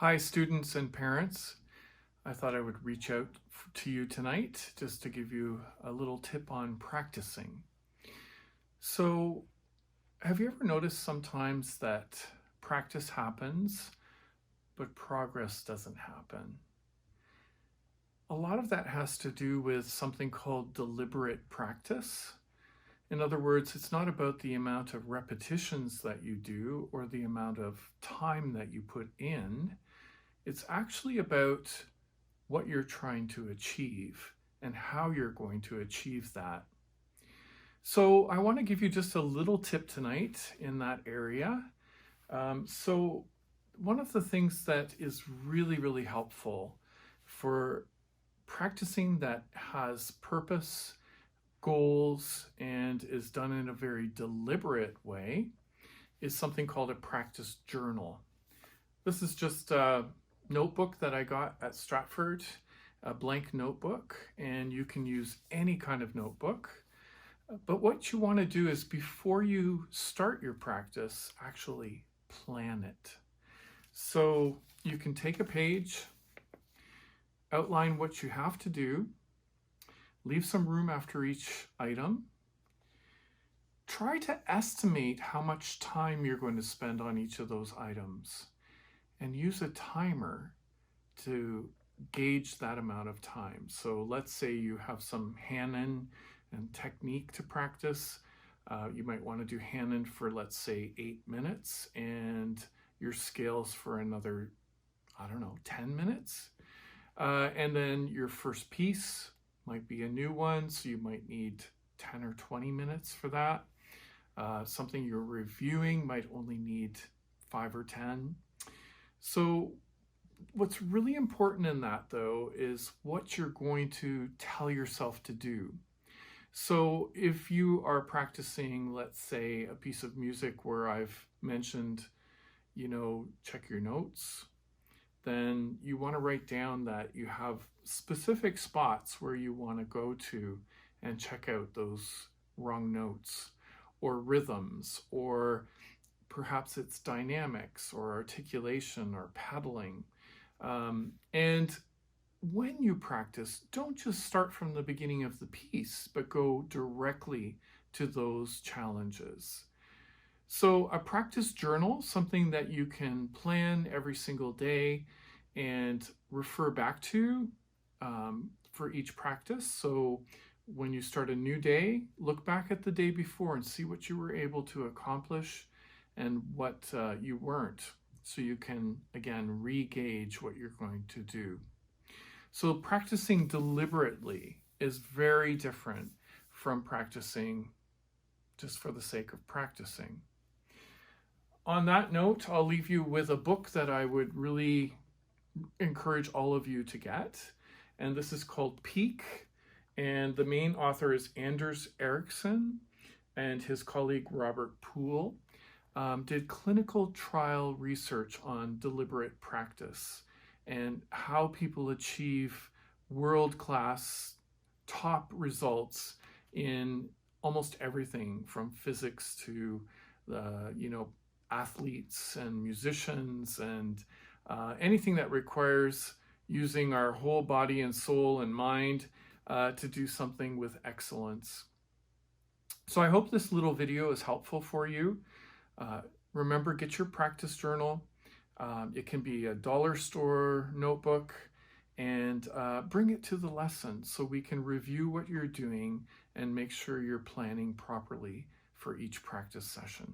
Hi, students and parents. I thought I would reach out to you tonight just to give you a little tip on practicing. So, have you ever noticed sometimes that practice happens, but progress doesn't happen? A lot of that has to do with something called deliberate practice. In other words, it's not about the amount of repetitions that you do or the amount of time that you put in. It's actually about what you're trying to achieve and how you're going to achieve that. So, I want to give you just a little tip tonight in that area. So, one of the things that is really helpful for practicing that has purpose, goals, and is done in a very deliberate way is something called a practice journal. This is just a notebook that I got at Stratford, a blank notebook, and you can use any kind of notebook. But what you want to do is before you start your practice, actually plan it. So you can take a page, outline what you have to do, leave some room after each item. Try to estimate how much time you're going to spend on each of those items and use a timer to gauge that amount of time. So let's say you have some hand-in and technique to practice. You might want to do hand-in for, let's say, 8 minutes and your scales for another, 10 minutes. And then your first piece might be a new one, so you might need 10 or 20 minutes for that. Something you're reviewing might only need 5 or 10. So what's really important in that, though, is what you're going to tell yourself to do. So if you are practicing, let's say, a piece of music where I've mentioned, check your notes, then you want to write down that you have specific spots where you want to go to and check out those wrong notes or rhythms, or perhaps it's dynamics or articulation or pedaling. And when you practice, don't just start from the beginning of the piece, but go directly to those challenges. So a practice journal, something that you can plan every single day and refer back to for each practice. So when you start a new day, look back at the day before and see what you were able to accomplish and what you weren't, so you can, again, re-gauge what you're going to do. So practicing deliberately is very different from practicing just for the sake of practicing. On that note, I'll leave you with a book that I would really encourage all of you to get, and this is called Peak, and the main author is Anders Ericsson, and his colleague Robert Poole did clinical trial research on deliberate practice and how people achieve world-class top results in almost everything from physics to athletes and musicians and anything that requires using our whole body and soul and mind to do something with excellence. So I hope this little video is helpful for you. Remember, get your practice journal. It can be a dollar store notebook, and bring it to the lesson so we can review what you're doing and make sure you're planning properly for each practice session.